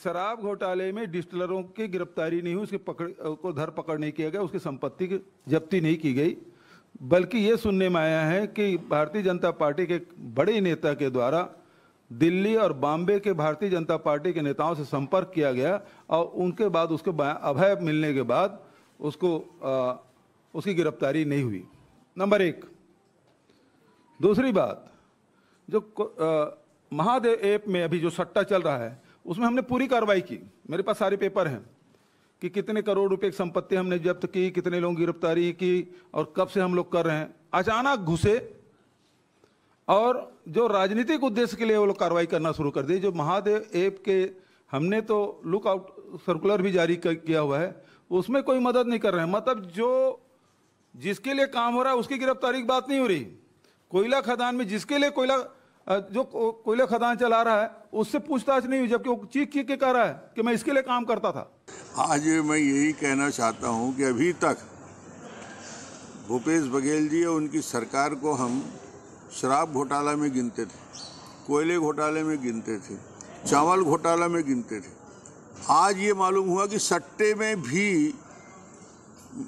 शराब घोटाले में डिस्टिलरों की गिरफ्तारी नहीं हुई, उसकी धर पकड़ नहीं किया गया, उसकी संपत्ति की जब्ती नहीं की गई, बल्कि ये सुनने में आया है कि भारतीय जनता पार्टी के बड़े नेता के द्वारा दिल्ली और बॉम्बे के भारतीय जनता पार्टी के नेताओं से संपर्क किया गया और उनके बाद उसके अभय मिलने के बाद उसकी गिरफ्तारी नहीं हुई। नंबर एक। दूसरी बात, जो महादेव ऐप में अभी जो सट्टा चल रहा है उसमें हमने पूरी कार्रवाई की, मेरे पास सारे पेपर हैं कि कितने करोड़ रुपए की संपत्ति हमने जब्त की, कितने लोगों की गिरफ्तारी की और कब से हम लोग कर रहे हैं। अचानक घुसे और जो राजनीतिक उद्देश्य के लिए वो लोग कार्रवाई करना शुरू कर दी। जो महादेव ऐप के हमने तो लुक आउट सर्कुलर भी जारी किया हुआ है, उसमें कोई मदद नहीं कर रहे हैं। मतलब जो जिसके लिए काम हो रहा है उसकी गिरफ्तारी की बात नहीं हो रही। कोयला खदान में जिसके लिए कोयला खदान चला रहा है उससे पूछताछ नहीं हुई, जबकि वो चीख के कह रहा है कि मैं इसके लिए काम करता था। आज मैं यही कहना चाहता हूं कि अभी तक भूपेश बघेल जी और उनकी सरकार को हम शराब घोटाला में गिनते थे, कोयले घोटाले में गिनते थे, चावल घोटाला में गिनते थे। आज ये मालूम हुआ कि सट्टे में भी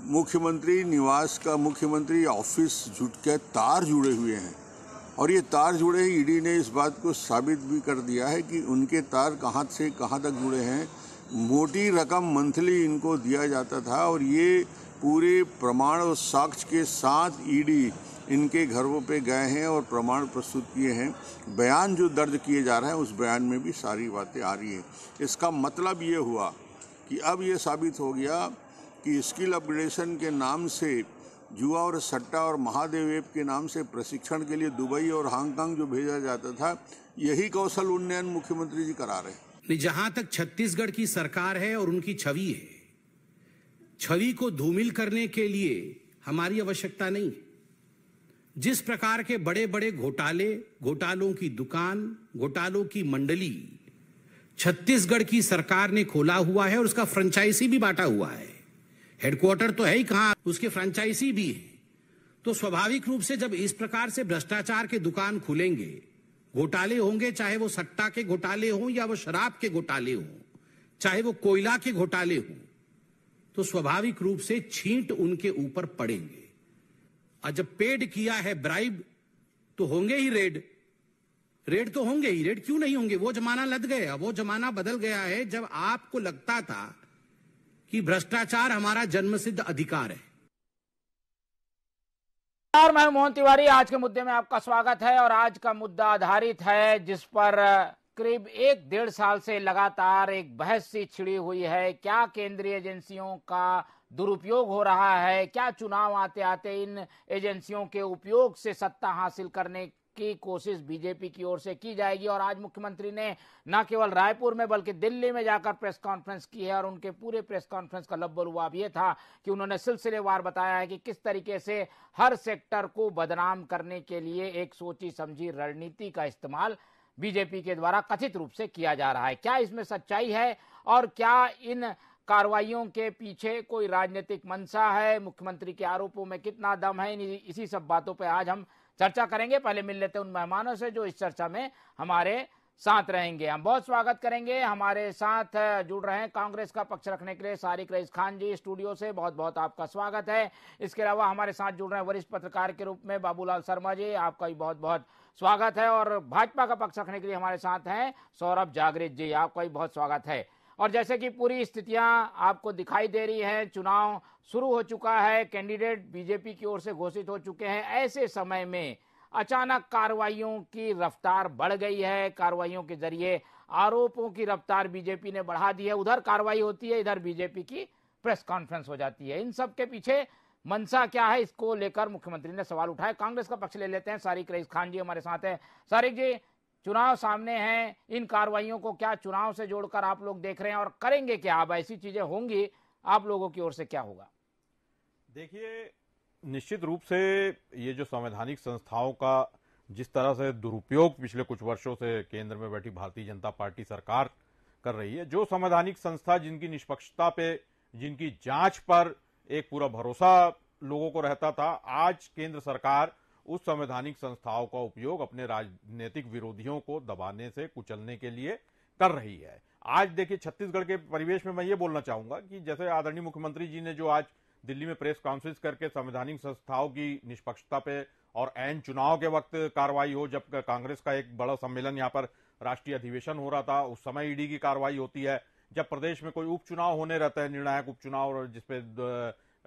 मुख्यमंत्री निवास का, मुख्यमंत्री ऑफिस के तार जुड़े हुए हैं और ये तार जुड़े ही ईडी ने इस बात को साबित भी कर दिया है कि उनके तार कहां से कहां तक जुड़े हैं। मोटी रकम मंथली इनको दिया जाता था और ये पूरे प्रमाण और साक्ष्य के साथ ईडी इनके घरों पे गए हैं और प्रमाण प्रस्तुत किए हैं। बयान जो दर्ज किए जा रहे हैं उस बयान में भी सारी बातें आ रही हैं। इसका मतलब ये हुआ कि अब ये साबित हो गया कि स्किल अपग्रेडेशन के नाम से जुआ और सट्टा और महादेव ऐप के नाम से प्रशिक्षण के लिए दुबई और हांगकांग जो भेजा जाता था, यही कौशल उन्नयन मुख्यमंत्री जी करा रहे हैं। जहां तक छत्तीसगढ़ की सरकार है और उनकी छवि है, छवि को धूमिल करने के लिए हमारी आवश्यकता नहीं। जिस प्रकार के बड़े बड़े घोटालों की दुकान, घोटालों की मंडली छत्तीसगढ़ की सरकार ने खोला हुआ है और उसका फ्रेंचाइजी भी बांटा हुआ है। हेडक्वार्टर तो है ही कहां, उसके फ्रेंचाइजी भी है। तो स्वाभाविक रूप से जब इस प्रकार से भ्रष्टाचार के दुकान खुलेंगे, घोटाले होंगे, चाहे वो सट्टा के घोटाले हों या वो शराब के घोटाले हों, चाहे वो कोयला के घोटाले हों, तो स्वाभाविक रूप से छींट उनके ऊपर पड़ेंगे। और जब पेड किया है ब्राइब तो होंगे ही रेड तो होंगे ही। रेड क्यों नहीं होंगे? वो जमाना लद गया, वो जमाना बदल गया है जब आपको लगता था कि भ्रष्टाचार हमारा जन्मसिद्ध अधिकार है। मैं मोहन तिवारी, आज के मुद्दे में आपका स्वागत है। और आज का मुद्दा आधारित है जिस पर करीब 1-1.5 साल से लगातार एक बहस सी छिड़ी हुई है। क्या केंद्रीय एजेंसियों का दुरुपयोग हो रहा है? क्या चुनाव आते आते इन एजेंसियों के उपयोग से सत्ता हासिल करने की कोशिश बीजेपी की ओर से की जाएगी? और आज मुख्यमंत्री ने न केवल रायपुर में बल्कि दिल्ली में जाकर प्रेस कॉन्फ्रेंस की है और उनके पूरे प्रेस कॉन्फ्रेंस का लब्बलुआब ये था कि उन्होंने सिलसिलेवार बताया है कि किस तरीके से हर सेक्टर को बदनाम करने के लिए एक सोची समझी रणनीति का इस्तेमाल बीजेपी के द्वारा कथित रूप से किया जा रहा है। क्या इसमें सच्चाई है और क्या इन कार्रवाइयों के पीछे कोई राजनीतिक मंशा है? मुख्यमंत्री के आरोपों में कितना दम है? इसी सब बातों पर आज हम चर्चा करेंगे। पहले मिल लेते हैं उन मेहमानों से जो इस चर्चा में हमारे साथ रहेंगे। हम बहुत स्वागत करेंगे। हमारे साथ जुड़ रहे हैं कांग्रेस का पक्ष रखने के लिए सारिक रईस खान जी स्टूडियो से, बहुत बहुत आपका स्वागत है। इसके अलावा हमारे साथ जुड़ रहे हैं वरिष्ठ पत्रकार के रूप में बाबूलाल शर्मा जी, आपका भी बहुत बहुत स्वागत है। और भाजपा का पक्ष रखने के लिए हमारे साथ हैं सौरभ जागृत जी, आपका भी बहुत स्वागत है। और जैसे कि पूरी स्थितियां आपको दिखाई दे रही हैं, चुनाव शुरू हो चुका है, कैंडिडेट बीजेपी की ओर से घोषित हो चुके हैं, ऐसे समय में अचानक कार्रवाइयों की रफ्तार बढ़ गई है। कार्रवाइयों के जरिए आरोपों की रफ्तार बीजेपी ने बढ़ा दी है। उधर कार्रवाई होती है, इधर बीजेपी की प्रेस कॉन्फ्रेंस हो जाती है। इन सब के पीछे मंशा क्या है, इसको लेकर मुख्यमंत्री ने सवाल उठाया। कांग्रेस का पक्ष ले लेते हैं, सारिक रईस खान जी हमारे साथ हैं। सारिक जी, चुनाव सामने हैं, इन कार्रवाइयों को क्या चुनाव से जोड़कर आप लोग देख रहे हैं और करेंगे क्या? अब ऐसी चीजें होंगी, आप लोगों की ओर से क्या होगा? देखिए, निश्चित रूप से ये जो संवैधानिक संस्थाओं का जिस तरह से दुरुपयोग पिछले कुछ वर्षों से केंद्र में बैठी भारतीय जनता पार्टी सरकार कर रही है, जो संवैधानिक संस्था जिनकी निष्पक्षता पे, जिनकी जांच पर एक पूरा भरोसा लोगों को रहता था, आज केंद्र सरकार उस संवैधानिक संस्थाओं का उपयोग अपने राजनीतिक विरोधियों को दबाने से, कुचलने के लिए कर रही है। आज देखिए छत्तीसगढ़ के परिवेश में मैं ये बोलना चाहूंगा कि जैसे आदरणीय मुख्यमंत्री जी ने जो आज दिल्ली में प्रेस कॉन्फ्रेंस करके संवैधानिक संस्थाओं की निष्पक्षता पे और ऐन चुनाव के वक्त कार्रवाई हो, जब कांग्रेस का एक बड़ा सम्मेलन यहाँ पर राष्ट्रीय अधिवेशन हो रहा था, उस समय ईडी की कार्रवाई होती है। जब प्रदेश में कोई उपचुनाव होने रहता है, निर्णायक उपचुनाव, जिसपे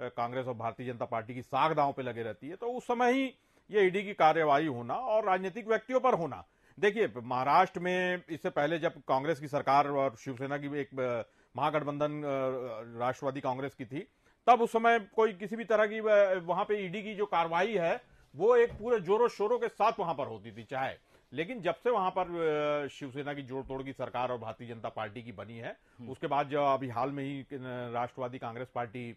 कांग्रेस और भारतीय जनता पार्टी की साख दांव पे लगे रहती है, तो उस समय ही ये ईडी की कार्यवाही होना और राजनीतिक व्यक्तियों पर होना। देखिए महाराष्ट्र में इससे पहले जब कांग्रेस की सरकार और शिवसेना की एक महागठबंधन राष्ट्रवादी कांग्रेस की थी, तब उस समय कोई किसी भी तरह की वहां पे ईडी की जो कार्रवाई है वो एक पूरे जोरों शोरों के साथ वहां पर होती थी चाहे। लेकिन जब से वहां पर शिवसेना की जोड़ तोड़ की सरकार और भारतीय जनता पार्टी की बनी है, उसके बाद जो अभी हाल में ही राष्ट्रवादी कांग्रेस पार्टी,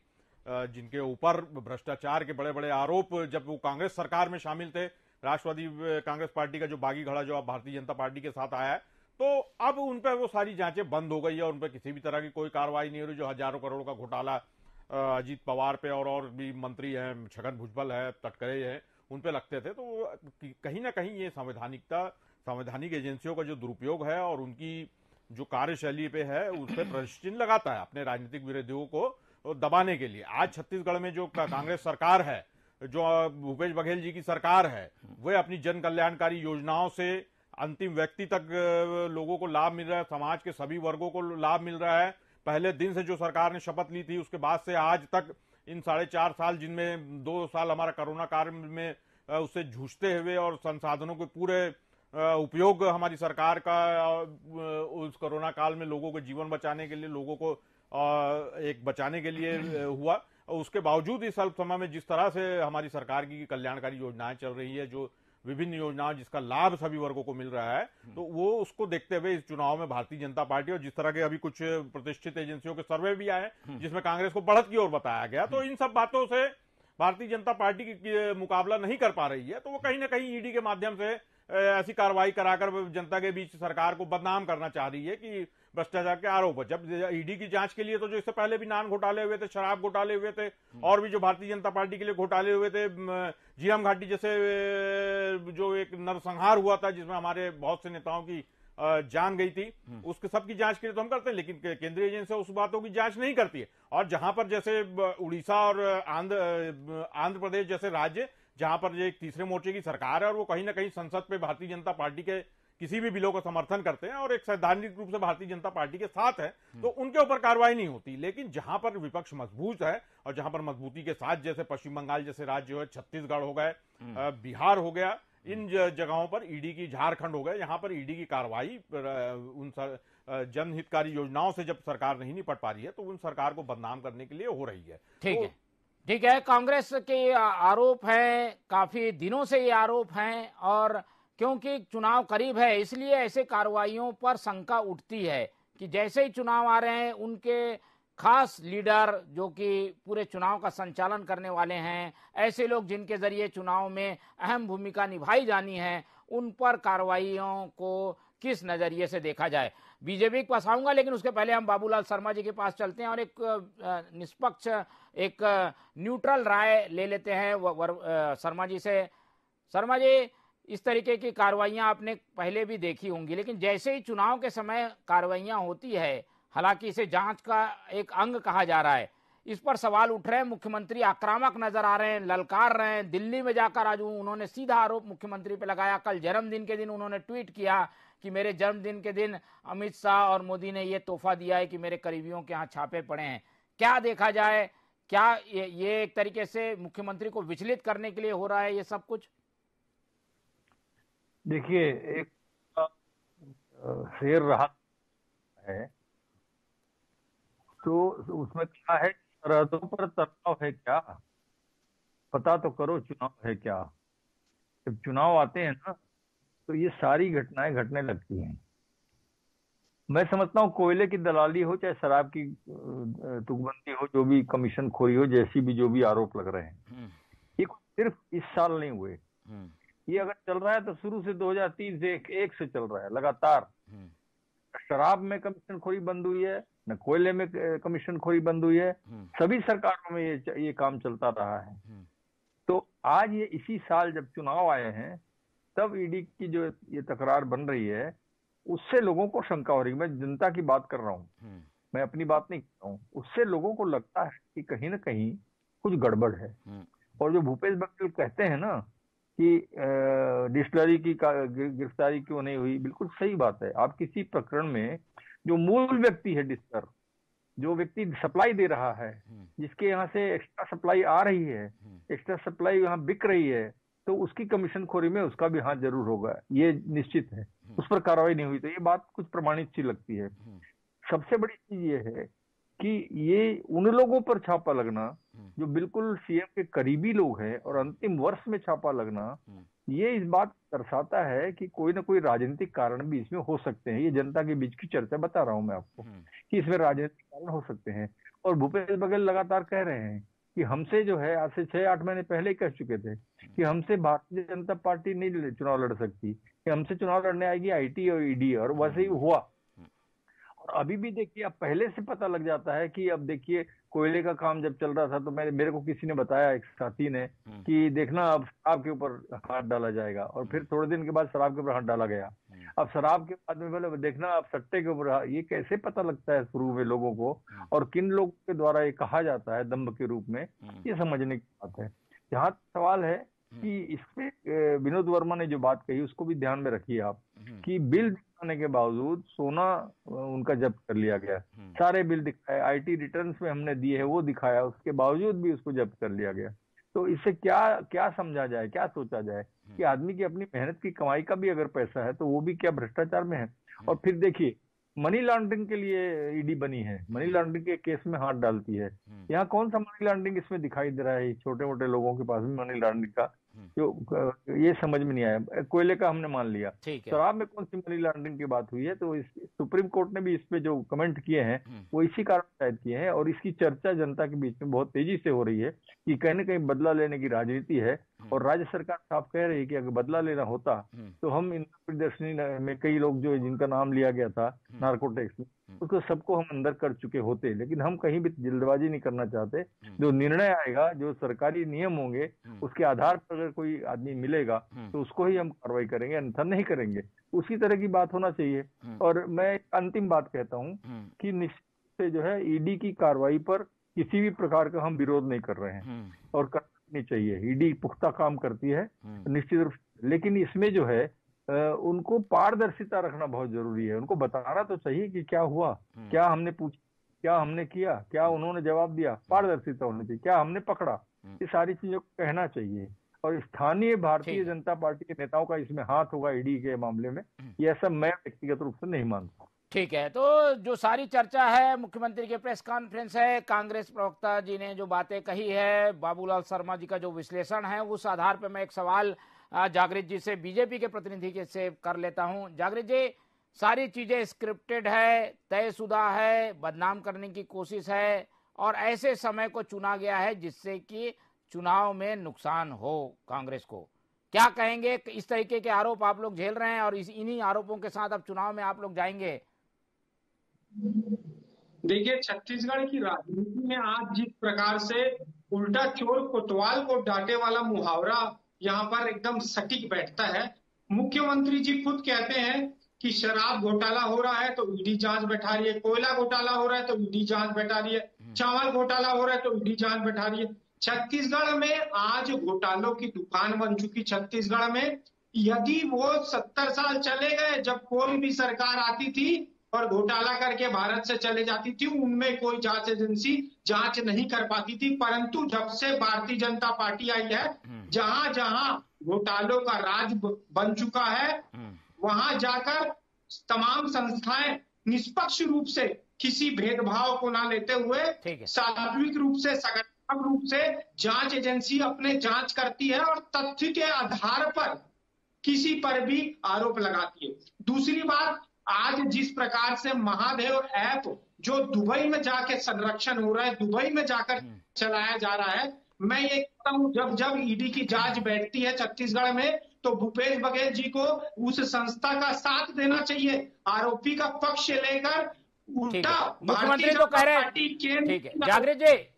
जिनके ऊपर भ्रष्टाचार के बड़े बड़े आरोप, जब वो कांग्रेस सरकार में शामिल थे, राष्ट्रवादी कांग्रेस पार्टी का जो बागी घड़ा जो अब भारतीय जनता पार्टी के साथ आया है, तो अब उन पर वो सारी जांचें बंद हो गई है और उन पर किसी भी तरह की कोई कार्रवाई नहीं हो रही। जो हजारों करोड़ का घोटाला अजीत पवार पे और भी मंत्री हैं, छगन भुजबल है, तटकरे हैं, उन पे लगते थे, तो कहीं ना कहीं ये संवैधानिक एजेंसियों का जो दुरुपयोग है और उनकी जो कार्यशैली पे है उस पर प्रश्न चिन्ह लगाता है अपने राजनीतिक विरोधियों को दबाने के लिए। आज छत्तीसगढ़ में जो कांग्रेस सरकार है, जो भूपेश बघेल जी की सरकार है, वे अपनी जन कल्याणकारी योजनाओं से अंतिम व्यक्ति तक लोगों को लाभ मिल रहा है, समाज के सभी वर्गों को लाभ मिल रहा है। पहले दिन से जो सरकार ने शपथ ली थी उसके बाद से आज तक इन 4.5 साल, जिनमें 2 साल हमारा कोरोना काल में उससे जूझते हुए और संसाधनों के पूरे उपयोग हमारी सरकार का उस कोरोना काल में लोगों के जीवन बचाने के लिए, लोगों को एक बचाने के लिए हुआ। उसके बावजूद इस अल्प समय में जिस तरह से हमारी सरकार की कल्याणकारी योजनाएं चल रही है, जो विभिन्न योजनाएं जिसका लाभ सभी वर्गों को मिल रहा है, तो वो उसको देखते हुए इस चुनाव में भारतीय जनता पार्टी, और जिस तरह के अभी कुछ प्रतिष्ठित एजेंसियों के सर्वे भी आए जिसमें कांग्रेस को बढ़त की ओर बताया गया, तो इन सब बातों से भारतीय जनता पार्टी की मुकाबला नहीं कर पा रही है। तो वो कहीं ना कहीं ईडी के माध्यम से ऐसी कार्रवाई कराकर जनता के बीच सरकार को बदनाम करना चाह रही है कि भ्रष्टाचार के आरोप है। जब ईडी की जांच के लिए तो जो इससे पहले भी नान घोटाले हुए थे, शराब घोटाले हुए थे, और भी जो भारतीय जनता पार्टी के लिए घोटाले हुए थे, झीरम घाटी जैसे जो एक नरसंहार हुआ था जिसमें हमारे बहुत से नेताओं की जान गई थी, उसके सबकी जांच के लिए तो हम करते हैं, लेकिन केंद्रीय एजेंसी उस बातों की जांच नहीं करती है। और जहां पर जैसे उड़ीसा और आंध्र प्रदेश जैसे राज्य, जहां पर एक तीसरे मोर्चे की सरकार है और वो कहीं ना कहीं संसद पे भारतीय जनता पार्टी के किसी भी बिलों का समर्थन करते हैं और एक सैद्धांतिक रूप से भारतीय जनता पार्टी के साथ है, तो उनके ऊपर कार्रवाई नहीं होती। लेकिन जहां पर विपक्ष मजबूत है और जहां पर मजबूती के साथ, जैसे पश्चिम बंगाल जैसे राज्य है, छत्तीसगढ़ हो गए, बिहार हो गया, इन जगहों पर ईडी की, झारखंड हो गए, यहाँ पर ईडी की कार्रवाई उन जनहितकारी योजनाओं से जब सरकार नहीं निपट पा रही है, तो उन सरकार को बदनाम करने के लिए हो रही है। ठीक है। कांग्रेस के आरोप हैं, काफी दिनों से ये आरोप हैं, और क्योंकि चुनाव करीब है इसलिए ऐसे कार्रवाइयों पर शंका उठती है कि जैसे ही चुनाव आ रहे हैं, उनके खास लीडर जो कि पूरे चुनाव का संचालन करने वाले हैं, ऐसे लोग जिनके जरिए चुनाव में अहम भूमिका निभाई जानी है, उन पर कार्रवाइयों को किस नजरिए से देखा जाए। बीजेपी के पास आऊंगा, लेकिन उसके पहले हम बाबूलाल शर्मा जी के पास चलते हैं और एक निष्पक्ष, एक न्यूट्रल राय ले लेते हैं शर्मा जी से। शर्मा जी, इस तरीके की कार्रवाइयां आपने पहले भी देखी होंगी, लेकिन जैसे ही चुनाव के समय कार्रवाइयां होती है, हालांकि इसे जांच का एक अंग कहा जा रहा है, इस पर सवाल उठ रहे हैं। मुख्यमंत्री आक्रामक नजर आ रहे हैं, ललकार रहे हैं। दिल्ली में जाकर आज उन्होंने सीधा आरोप मुख्यमंत्री पे लगाया। कल जन्मदिन के दिन उन्होंने ट्वीट किया कि मेरे जन्मदिन के दिन अमित शाह और मोदी ने ये तोहफा दिया है कि मेरे करीबियों के यहाँ छापे पड़े हैं। क्या देखा जाए, क्या ये एक तरीके से मुख्यमंत्री को विचलित करने के लिए हो रहा है ये सब कुछ? देखिए, एक शेर रहा है तो उसमें क्या है, सरहदों पर तनाव है क्या, पता तो करो चुनाव है क्या। जब चुनाव आते हैं ना, तो ये सारी घटनाएं घटने लगती हैं। मैं समझता हूँ कोयले की दलाली हो, चाहे शराब की तुकबंदी हो, जो भी कमीशन खोरी हो, जैसी भी जो भी आरोप लग रहे हैं, ये सिर्फ इस साल नहीं हुए। ये अगर चल रहा है तो शुरू से 2003 से एक से चल रहा है लगातार। शराब में कमीशन खोरी बंद हुई है, न कोयले में कमीशन खोरी बंद हुई है, सभी सरकारों में ये काम चलता रहा है। तो आज ये इसी साल जब चुनाव आए हैं, तब ईडी की जो ये तकरार बन रही है, उससे लोगों को शंका हो रही है। मैं जनता की बात कर रहा हूँ, मैं अपनी बात नहीं कर रहा हूँ। उससे लोगों को लगता है कि कहीं ना कहीं कुछ गड़बड़ है। और जो भूपेश बघेल कहते हैं ना कि डिस्टिलरी की गिरफ्तारी क्यों नहीं हुई, बिल्कुल सही बात है। आप किसी प्रकरण में जो मूल व्यक्ति है डिस्टर, जो व्यक्ति सप्लाई दे रहा है, जिसके यहाँ से एक्स्ट्रा सप्लाई आ रही है, एक्स्ट्रा सप्लाई यहाँ बिक रही है, तो उसकी कमीशन खोरी में उसका भी हाथ जरूर होगा, ये निश्चित है। उस पर कार्रवाई नहीं हुई तो ये बात कुछ प्रमाणित सी लगती है। सबसे बड़ी चीज ये है कि ये उन लोगों पर छापा लगना जो बिल्कुल सीएम के करीबी लोग हैं और अंतिम वर्ष में छापा लगना, ये इस बात दर्शाता है कि कोई ना कोई राजनीतिक कारण भी इसमें हो सकते हैं। ये जनता के बीच की चर्चा बता रहा हूं मैं आपको कि इसमें राजनीतिक कारण हो सकते हैं। और भूपेश बघेल लगातार कह रहे हैं कि हमसे जो है, आज से 6-8 महीने पहले कह चुके थे कि हमसे भारतीय जनता पार्टी नहीं चुनाव लड़ सकती, कि हमसे चुनाव लड़ने आएगी आईटी और ईडी, और वैसे ही हुआ। और अभी भी देखिए, अब पहले से पता लग जाता है कि अब देखिए कोयले का काम जब चल रहा था तो मेरे को किसी ने बताया, एक साथी ने, कि देखना अब शराब के ऊपर हाथ डाला जाएगा, और फिर थोड़े दिन के बाद शराब के ऊपर हाथ डाला गया। अब शराब के बाद में बोले देखना अब सट्टे के ऊपर। ये कैसे पता लगता है शुरू में लोगों को, और किन लोगों के द्वारा ये कहा जाता है दम्भ के रूप में, ये समझने की बात है। जहाँ सवाल है कि इसमें विनोद वर्मा ने जो बात कही उसको भी ध्यान में रखिए आप, कि बिल दिखाने के बावजूद सोना उनका जब्त कर लिया गया। सारे बिल दिखाए, आईटी रिटर्न्स में हमने दिए है वो दिखाया, उसके बावजूद भी उसको जब्त कर लिया गया। तो इससे क्या समझा जाए, क्या सोचा जाए कि आदमी की अपनी मेहनत की कमाई का भी अगर पैसा है तो वो भी क्या भ्रष्टाचार में है। और फिर देखिए, मनी लॉन्ड्रिंग के लिए ईडी बनी है, मनी लॉन्ड्रिंग के केस में हाथ डालती है। यहाँ कौन सा मनी लॉन्ड्रिंग इसमें दिखाई दे रहा है? छोटे मोटे लोगों के पास भी मनी लॉन्ड्रिंग का जो ये समझ में नहीं आया। कोयले का हमने मान लिया, शराब में कौन सी मनी लॉन्ड्रिंग की बात हुई है? तो सुप्रीम कोर्ट ने भी इस पे जो कमेंट किए हैं वो इसी कारण शायद किए हैं। और इसकी चर्चा जनता के बीच में बहुत तेजी से हो रही है कि कहीं ना कहीं बदला लेने की राजनीति है। और राज्य सरकार साफ कह रही है कि अगर बदला लेना होता तो हम इंदिरा प्रदर्शनी में कई लोग जो जिनका नाम लिया गया था नार्कोटिक्स में, उसको सबको हम अंदर कर चुके होते। लेकिन हम कहीं भी जल्दबाजी नहीं करना चाहते। जो निर्णय आएगा, जो सरकारी नियम होंगे, उसके आधार पर अगर कोई आदमी मिलेगा तो उसको ही हम कार्रवाई करेंगे, अन्यथा नहीं करेंगे। उसी तरह की बात होना चाहिए। और मैं अंतिम बात कहता हूँ कि निश्चित से जो है ईडी की कार्रवाई पर किसी भी प्रकार का हम विरोध नहीं कर रहे हैं, और करनी चाहिए। ईडी पुख्ता काम करती है निश्चित रूप से, लेकिन इसमें जो है उनको पारदर्शिता रखना बहुत जरूरी है। उनको बताना तो चाहिए कि क्या हुआ, क्या हमने पूछा, क्या हमने किया, क्या उन्होंने जवाब दिया। पारदर्शिता होनी चाहिए, क्या हमने पकड़ा, ये सारी चीजों को कहना चाहिए। और स्थानीय भारतीय जनता पार्टी के नेताओं का इसमें हाथ होगा ईडी के मामले में, ये ऐसा मैं व्यक्तिगत रूप से नहीं मानता। ठीक है, तो जो सारी चर्चा है, मुख्यमंत्री के प्रेस कॉन्फ्रेंस है, कांग्रेस प्रवक्ता जी ने जो बातें कही है, बाबूलाल शर्मा जी का जो विश्लेषण है, उस आधार पर मैं एक सवाल जागृत जी से, बीजेपी के प्रतिनिधि से कर लेता हूं। जागृत जी, सारी चीजें स्क्रिप्टेड है, तयशुदा है, बदनाम करने की कोशिश है, और ऐसे समय को चुना गया है जिससे कि चुनाव में नुकसान हो कांग्रेस को। क्या कहेंगे? इस तरीके के आरोप आप लोग झेल रहे हैं और इन्हीं आरोपों के साथ अब चुनाव में आप लोग जाएंगे। देखिए, छत्तीसगढ़ की राजनीति में आज जिस प्रकार से उल्टा चोर कोतवाल को डांटे वाला मुहावरा यहाँ पर एकदम सटीक बैठता है। मुख्यमंत्री जी खुद कहते हैं कि शराब घोटाला हो रहा है तो ईडी जांच बैठा रही है, कोयला घोटाला हो रहा है तो ईडी जांच बैठा रही है, चावल घोटाला हो रहा है तो ईडी जांच बैठा रही है। छत्तीसगढ़ में आज घोटालों की दुकान बन चुकी। छत्तीसगढ़ में यदि वो 70 साल चले गए जब कोई भी सरकार आती थी और घोटाला करके भारत से चले जाती थी, उनमें कोई जांच एजेंसी जांच नहीं कर पाती थी। परंतु जब से भारतीय जनता पार्टी आई है, जहां जहां घोटालों का राज बन चुका है, वहां जाकर तमाम संस्थाएं निष्पक्ष रूप से, किसी भेदभाव को ना लेते हुए, सात्विक रूप से, सकारात्मक रूप से जांच एजेंसी अपने जांच करती है और तथ्य के आधार पर किसी पर भी आरोप लगाती है। दूसरी बात, आज जिस प्रकार से महादेव ऐप जो दुबई में जाके संरक्षण हो रहा है, दुबई में जाकर चलाया जा रहा है, मैं ये कहता हूं जब जब ईडी की जांच बैठती है छत्तीसगढ़ में तो भूपेश बघेल जी को उस संस्था का साथ देना चाहिए, आरोपी का पक्ष लेकर उल्टा। मुख्यमंत्री तो कह रहे हैं, ठीक है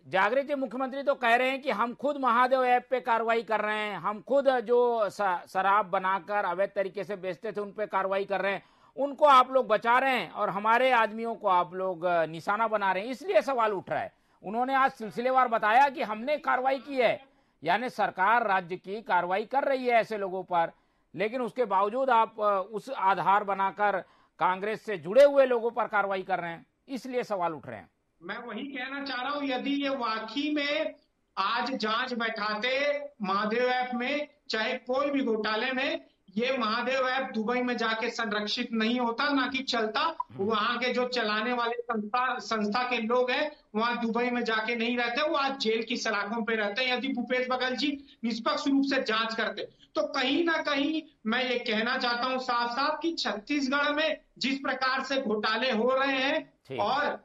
जागृत जी, मुख्यमंत्री तो कह रहे हैं कि हम खुद महादेव ऐप पे कार्रवाई कर रहे हैं, हम खुद जो शराब बनाकर अवैध तरीके से बेचते थे उन पे कार्रवाई कर रहे हैं, उनको आप लोग बचा रहे हैं और हमारे आदमियों को आप लोग निशाना बना रहे हैं, इसलिए सवाल उठ रहा है। उन्होंने आज सिलसिलेवार बताया कि हमने कार्रवाई की है, यानी सरकार राज्य की कार्रवाई कर रही है ऐसे लोगों पर, लेकिन उसके बावजूद आप उस आधार बनाकर कांग्रेस से जुड़े हुए लोगों पर कार्रवाई कर रहे हैं, इसलिए सवाल उठ रहे हैं। मैं वही कहना चाह रहा हूं, यदि ये वाकई में आज जांच बैठाते महादेव ऐप में, चाहे कोई भी घोटाले में, ये महादेव ऐप दुबई में जाके संरक्षित नहीं होता, ना कि चलता। वहां के जो चलाने वाले संस्था के लोग हैं वहां दुबई में जाके नहीं रहते, वो आज जेल की सलाखों पे रहते हैं। यदि भूपेश बघेल जी निष्पक्ष रूप से जांच करते तो कहीं ना कहीं मैं ये कहना चाहता हूं साफ साफ कि छत्तीसगढ़ में जिस प्रकार से घोटाले हो रहे हैं और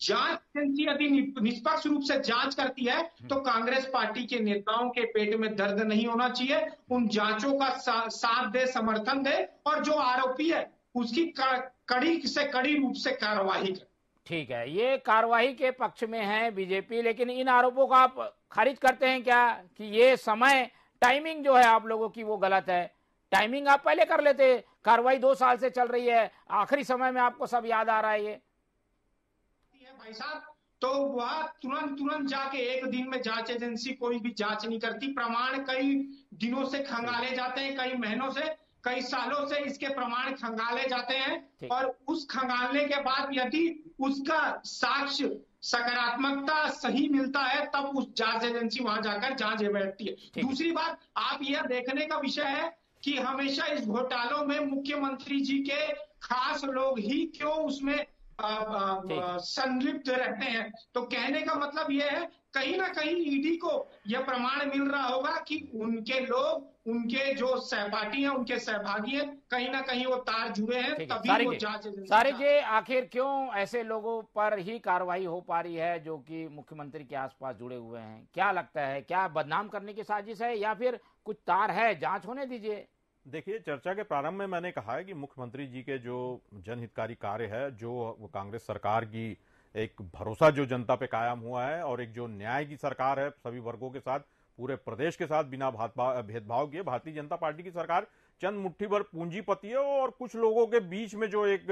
जांच एजेंसी यदि निष्पक्ष रूप से जांच करती है तो कांग्रेस पार्टी के नेताओं के पेट में दर्द नहीं होना चाहिए। उन जांचों का साथ दे, समर्थन दे और जो आरोपी है उसकी कड़ी से कड़ी रूप से कार्रवाई करे। ठीक है, ये कार्रवाई के पक्ष में है बीजेपी, लेकिन इन आरोपों का आप खारिज करते हैं क्या कि ये समय टाइमिंग जो है आप लोगों की वो गलत है? टाइमिंग आप पहले कर लेते, कार्रवाई 2 साल से चल रही है, आखिरी समय में आपको सब याद आ रहा है ये भाई साहब, तो वह तुरंत जाके एक दिन में जांच एजेंसी कोई भी जांच नहीं करती। प्रमाण कई दिनों से खंगाले जाते हैं, कई महीनों से, कई सालों से इसके प्रमाण खंगाले जाते हैं और उस खंगालने के बाद यदि उसका साक्ष्य सकारात्मकता सही मिलता है तब उस जांच एजेंसी वहां जाकर जांच बैठती है। दूसरी बात, आप यह देखने का विषय है कि हमेशा इस घोटालों में मुख्यमंत्री जी के खास लोग ही क्यों उसमें संलिप्त रहते हैं। तो कहने का मतलब यह है कहीं ना कहीं ईडी को यह प्रमाण मिल रहा होगा कि उनके लोग, उनके जो सहपाठी हैं, उनके सहभागी हैं, कहीं ना कहीं वो तार जुड़े हैं, तभी वो जांच सारे के आखिर क्यों ऐसे लोगों पर ही कार्रवाई हो पा रही है जो कि मुख्यमंत्री के आसपास जुड़े हुए हैं? क्या लगता है, क्या बदनाम करने की साजिश है या फिर कुछ तार है? जांच होने दीजिए। देखिए, चर्चा के प्रारंभ में मैंने कहा है कि मुख्यमंत्री जी के जो जनहितकारी कार्य है, जो कांग्रेस सरकार की एक भरोसा जो जनता पे कायम हुआ है और एक जो न्याय की सरकार है सभी वर्गों के साथ, पूरे प्रदेश के साथ बिना भेदभाव किए, भारतीय जनता पार्टी की सरकार चंद मुट्ठी भर पूंजीपतियों और कुछ लोगों के बीच में जो एक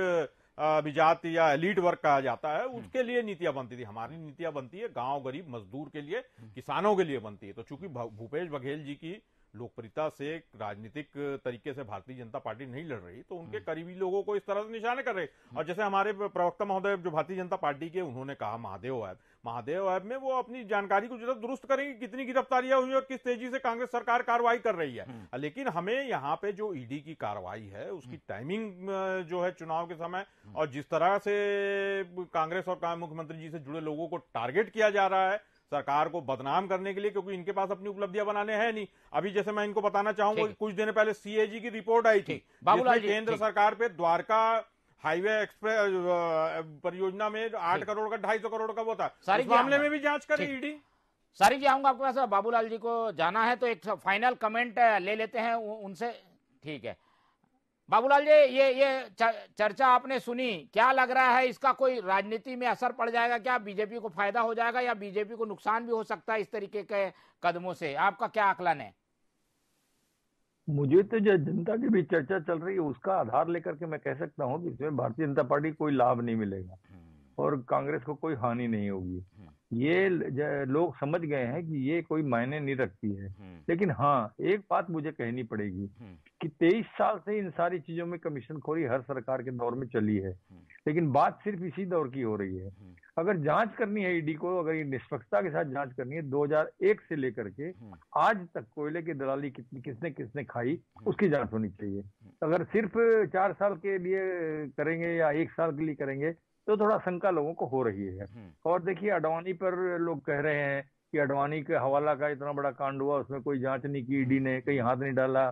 अभिजात या एलीट वर्ग कहा जाता है उसके लिए नीतियां बनती थी। हमारी नीतियां बनती है गांव गरीब मजदूर के लिए, किसानों के लिए बनती है। तो चूंकि भूपेश बघेल जी की लोकप्रियता से राजनीतिक तरीके से भारतीय जनता पार्टी नहीं लड़ रही, तो उनके करीबी लोगों को इस तरह से निशाने कर रहे। और जैसे हमारे प्रवक्ता महोदय जो भारतीय जनता पार्टी के, उन्होंने कहा महादेव ऐप में वो अपनी जानकारी को जरूर दुरुस्त करेंगे, कितनी गिरफ्तारियां हुई और किस तेजी से कांग्रेस सरकार कार्रवाई कर रही है। लेकिन हमें यहाँ पे जो ईडी की कार्रवाई है उसकी टाइमिंग जो है चुनाव के समय, और जिस तरह से कांग्रेस और मुख्यमंत्री जी से जुड़े लोगों को टारगेट किया जा रहा है सरकार को बदनाम करने के लिए, क्योंकि इनके पास अपनी उपलब्धियां बनाने हैं नहीं। अभी जैसे मैं इनको बताना चाहूंगा, कुछ दिन पहले सीएजी की रिपोर्ट आई थी जिसमें केंद्र सरकार पे द्वारका हाईवे एक्सप्रेस परियोजना में 8 करोड़ का 250 करोड़ का वो था, इस मामले में भी जांच करे ईडी। सारी जी आऊंगा आपके पास, बाबूलाल जी को जाना है तो एक फाइनल कमेंट ले लेते हैं उनसे। ठीक है बाबूलाल जी, ये चर्चा आपने सुनी, क्या लग रहा है इसका कोई राजनीति में असर पड़ जाएगा क्या? बीजेपी को फायदा हो जाएगा या बीजेपी को नुकसान भी हो सकता है इस तरीके के कदमों से? आपका क्या आकलन है? मुझे तो जो जनता की भी चर्चा चल रही है उसका आधार लेकर के मैं कह सकता हूं कि इसमें भारतीय जनता पार्टी को कोई लाभ नहीं मिलेगा और कांग्रेस को कोई हानि नहीं होगी। ये लोग समझ गए हैं कि ये कोई मायने नहीं रखती है। लेकिन हाँ, एक बात मुझे कहनी पड़ेगी कि 23 साल से इन सारी चीजों में कमीशनखोरी हर सरकार के दौर में चली है, लेकिन बात सिर्फ इसी दौर की हो रही है। अगर जांच करनी है ईडी को, अगर ये निष्पक्षता के साथ जांच करनी है, 2001 से लेकर के आज तक कोयले की दलाली किसने किसने खाई उसकी जांच होनी चाहिए। अगर सिर्फ 4 साल के लिए करेंगे या 1 साल के लिए करेंगे तो थोड़ा शंका लोगों को हो रही है। और देखिए, अडवाणी पर लोग कह रहे हैं कि अडवाणी के हवाला का इतना बड़ा कांड हुआ, उसमें कोई जांच नहीं की, ईडी ने कहीं हाथ नहीं डाला।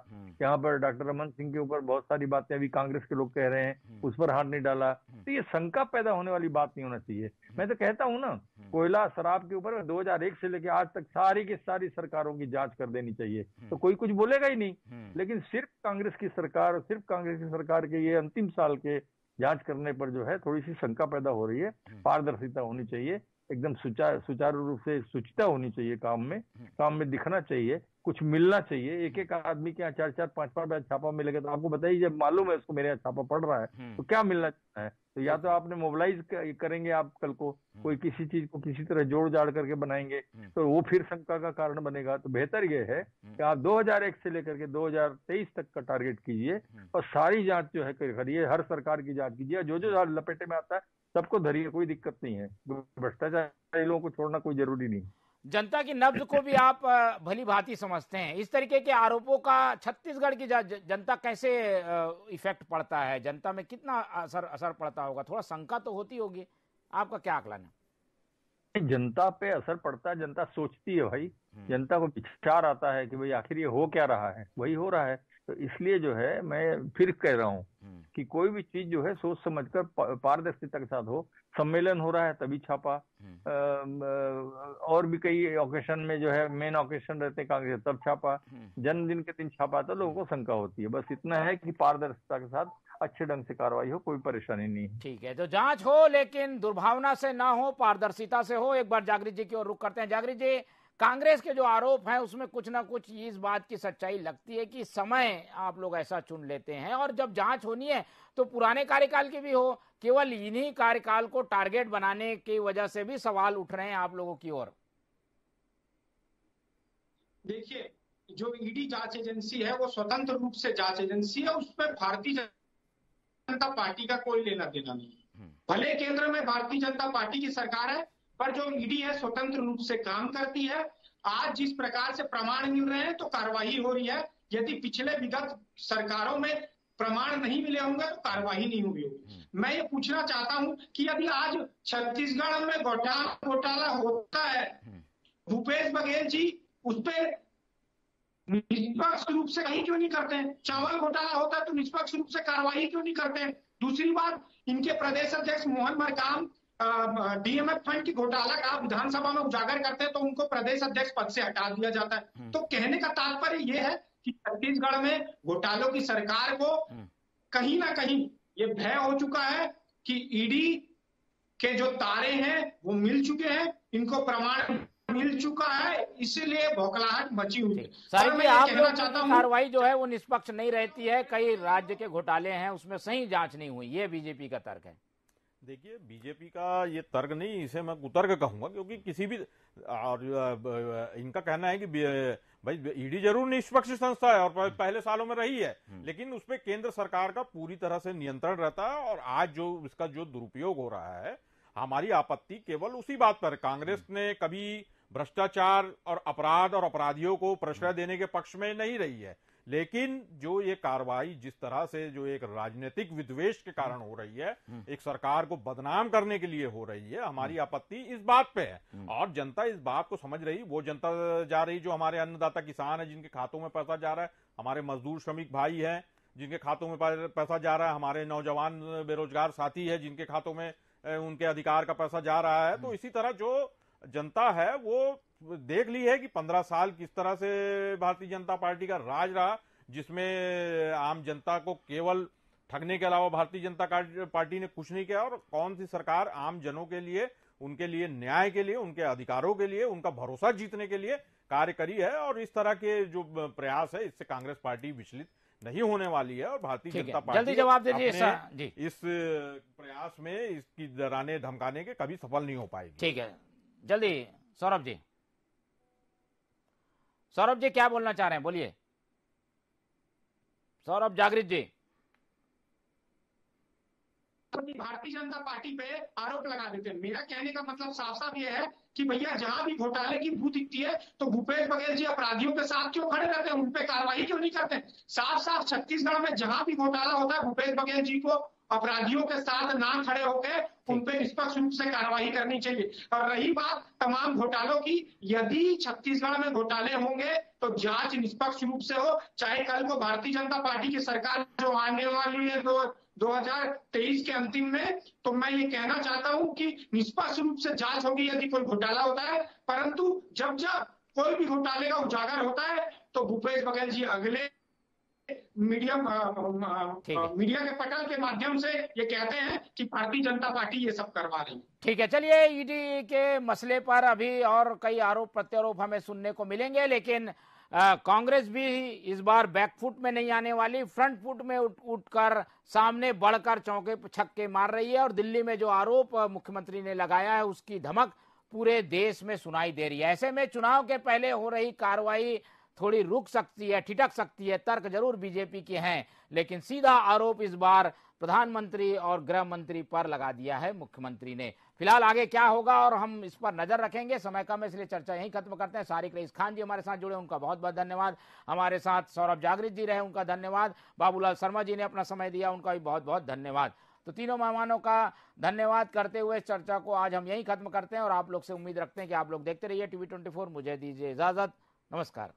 यहाँ पर डॉक्टर रमन सिंह के ऊपर बहुत सारी बातें अभी कांग्रेस के लोग कह रहे हैं, उस पर हाथ नहीं डाला। तो ये शंका पैदा होने वाली बात नहीं होना चाहिए। मैं तो कहता हूँ ना, कोयला शराब के ऊपर 2001 से लेकर आज तक सारी की सारी सरकारों की जांच कर देनी चाहिए, तो कोई कुछ बोलेगा ही नहीं। लेकिन सिर्फ कांग्रेस की सरकार, सिर्फ कांग्रेस की सरकार के ये अंतिम साल के जांच करने पर जो है थोड़ी सी शंका पैदा हो रही है। पारदर्शिता होनी चाहिए, एकदम सुचारू रूप से शुचिता होनी चाहिए, काम में दिखना चाहिए कुछ मिलना चाहिए। एक एक आदमी के यहाँ 4-4 5-5 छापा मिलेगा तो आपको बताइए, जब मालूम है उसको मेरे यहाँ छापा पड़ रहा है तो क्या मिलना है। तो या तो आपने मोबिलाइज करेंगे, आप कल को कोई किसी चीज को किसी तरह जोड़ जाड़ करके बनाएंगे तो वो फिर शंका का कारण बनेगा। तो बेहतर ये है कि आप 2001 से लेकर के 2023 तक का टारगेट कीजिए और सारी जांच जो है करिए, हर सरकार की जांच कीजिए, जो जो लपेटे में आता है सबको धरिए, कोई दिक्कत नहीं है। भ्रष्टाचारी लोगों को छोड़ना कोई जरूरी नहीं। जनता की नब्ज को भी आप भली भांति समझते हैं। इस तरीके के आरोपों का छत्तीसगढ़ की जनता कैसे इफेक्ट पड़ता है, जनता में कितना असर पड़ता होगा? थोड़ा शंका तो होती होगी, आपका क्या आकलन है? जनता पे असर पड़ता है, जनता सोचती है भाई, जनता को विचार आता है कि भाई आखिर ये हो क्या रहा है, वही हो रहा है। तो इसलिए जो है मैं फिर कह रहा हूँ कि कोई भी चीज जो है सोच समझकर पारदर्शिता के साथ हो। सम्मेलन हो रहा है तभी छापा, और भी कई ऑकेशन में जो है मेन ऑकेशन रहते हैं कांग्रेस तब छापा, जन्मदिन के दिन छापा, तो लोगों को शंका होती है। बस इतना है कि पारदर्शिता के साथ अच्छे ढंग से कार्रवाई हो, कोई परेशानी नहीं। ठीक है, तो जांच हो लेकिन दुर्भावना से ना हो, पारदर्शिता से हो। एक बार जागृत जी की ओर रुख करते हैं। जागृत जी, कांग्रेस के जो आरोप हैं उसमें कुछ ना कुछ इस बात की सच्चाई लगती है कि समय आप लोग ऐसा चुन लेते हैं और जब जांच होनी है तो पुराने कार्यकाल की भी हो, केवल इन्हीं कार्यकाल को टारगेट बनाने की वजह से भी सवाल उठ रहे हैं आप लोगों की ओर। देखिए, जो ईडी जांच एजेंसी है वो स्वतंत्र रूप से जांच एजेंसी है, उस पर भारतीय जनता पार्टी का कोई लेना देना नहीं है। भले केंद्र में भारतीय जनता पार्टी की सरकार है, पर जो ईडी है स्वतंत्र रूप से काम करती है। आज जिस प्रकार से प्रमाण मिल रहे हैं तो कार्रवाई हो रही है। यदि पिछले विगत सरकारों में प्रमाण नहीं मिले होंगे तो कार्रवाई नहीं हुई होगी। मैं ये पूछना चाहता हूं कि यदि आज छत्तीसगढ़ में घोटाला होता है, भूपेश बघेल जी उस पर निष्पक्ष रूप से कहीं क्यों नहीं करते हैं? चावल घोटाला होता है तो निष्पक्ष रूप से कार्रवाई क्यों नहीं करते हैं? दूसरी बात, इनके प्रदेश अध्यक्ष मोहन मरकाम डीएमएफ फंड की घोटाला का विधानसभा में उजागर करते हैं तो उनको प्रदेश अध्यक्ष पद से हटा दिया जाता है। तो कहने का तात्पर्य यह है कि छत्तीसगढ़ में घोटालों की सरकार को कहीं ना कहीं ये भय हो चुका है कि ईडी के जो तारे हैं वो मिल चुके हैं, इनको प्रमाण मिल चुका है, इसीलिए भौखलाहट मची हुई है। आप लोगों की कार्रवाई जो है वो निष्पक्ष नहीं रहती है, कई राज्य के घोटाले हैं उसमें सही जांच नहीं हुई, ये बीजेपी का तर्क है। देखिए, बीजेपी का ये तर्क नहीं, इसे मैं कुतर्क कहूंगा, क्योंकि किसी भी और इनका कहना है कि भाई ईडी जरूर निष्पक्ष संस्था है और पहले सालों में रही है, लेकिन उसपे केंद्र सरकार का पूरी तरह से नियंत्रण रहता है। और आज जो इसका जो दुरुपयोग हो रहा है, हमारी आपत्ति केवल उसी बात पर, कांग्रेस ने कभी भ्रष्टाचार और अपराध और अपराधियों को प्रश्रय देने के पक्ष में नहीं रही है, लेकिन जो ये कार्रवाई जिस तरह से जो एक राजनीतिक विद्वेष के कारण हो रही है, एक सरकार को बदनाम करने के लिए हो रही है, हमारी आपत्ति इस बात पे है। और जनता इस बात को समझ रही, वो जनता जा रही जो हमारे अन्नदाता किसान है जिनके खातों में पैसा जा रहा है, हमारे मजदूर श्रमिक भाई हैं जिनके खातों में पैसा जा रहा है, हमारे नौजवान बेरोजगार साथी है जिनके खातों में उनके अधिकार का पैसा जा रहा है। तो इसी तरह जो जनता है वो देख ली है कि 15 साल किस तरह से भारतीय जनता पार्टी का राज रहा, जिसमें आम जनता को केवल ठगने के अलावा भारतीय जनता पार्टी ने कुछ नहीं किया। और कौन सी सरकार आम जनों के लिए, उनके लिए न्याय के लिए, उनके अधिकारों के लिए, उनका भरोसा जीतने के लिए कार्य करी है। और इस तरह के जो प्रयास है, इससे कांग्रेस पार्टी विचलित नहीं होने वाली है। और भारतीय जनता पार्टी जल्दी जवाब दे दीजिए इस प्रयास में इसकी डराने धमकाने के कभी सफल नहीं हो पाएगी। ठीक है, जल्दी सौरभ जी। सौरभ जी क्या बोलना चाह रहे हैं, बोलिए। सौरभ जागृत जी। भारतीय जनता पार्टी पे आरोप लगा देते हैं। मेरा कहने का मतलब साफ साफ ये है कि भैया जहां भी घोटाले की भू दिखती है तो भूपेश बघेल जी अपराधियों के साथ क्यों खड़े रहते हैं, उन पे कार्रवाई क्यों नहीं करते? साफ साफ छत्तीसगढ़ में जहां भी घोटाला होता है भूपेश बघेल जी को अपराधियों के साथ ना खड़े होकर उन पे निष्पक्ष रूप से कार्रवाई करनी चाहिए। और रही बात तमाम घोटालों की, यदि छत्तीसगढ़ में घोटाले होंगे तो जांच निष्पक्ष रूप से हो। चाहे कल को भारतीय जनता पार्टी की सरकार जो आने वाली है 2023 के अंतिम में, तो मैं ये कहना चाहता हूं कि निष्पक्ष रूप से जांच होगी यदि कोई घोटाला होता है। परंतु जब जब कोई भी घोटाले का उजागर होता है तो भूपेश बघेल जी अगले मीडिया के पटल के माध्यम से ये कहते हैं कि भारतीय जनता पार्टी ये सब करवा रही है। ठीक है, चलिए ईडी के मसले पर अभी और कई आरोप प्रत्यारोप हमें सुनने को मिलेंगे, लेकिन कांग्रेस भी इस बार बैकफुट में नहीं आने वाली, फ्रंट फुट में उठकर सामने बढ़कर चौके छक्के मार रही है। और दिल्ली में जो आरोप मुख्यमंत्री ने लगाया है उसकी धमक पूरे देश में सुनाई दे रही है। ऐसे में चुनाव के पहले हो रही कार्रवाई थोड़ी रुक सकती है, ठिठक सकती है। तर्क जरूर बीजेपी के हैं, लेकिन सीधा आरोप इस बार प्रधानमंत्री और गृह मंत्री पर लगा दिया है मुख्यमंत्री ने। फिलहाल आगे क्या होगा और हम इस पर नजर रखेंगे। समय कम है इसलिए चर्चा यहीं खत्म करते हैं। सारिक रईस खान जी हमारे साथ जुड़े, उनका बहुत बहुत धन्यवाद। हमारे साथ सौरभ जागृत जी रहे, उनका धन्यवाद। बाबूलाल शर्मा जी ने अपना समय दिया, उनका भी बहुत बहुत धन्यवाद। तो तीनों मेहमानों का धन्यवाद करते हुए चर्चा को आज हम यहीं खत्म करते हैं और आप लोग से उम्मीद रखते हैं कि आप लोग देखते रहिए TV24। मुझे दीजिए इजाजत, नमस्कार।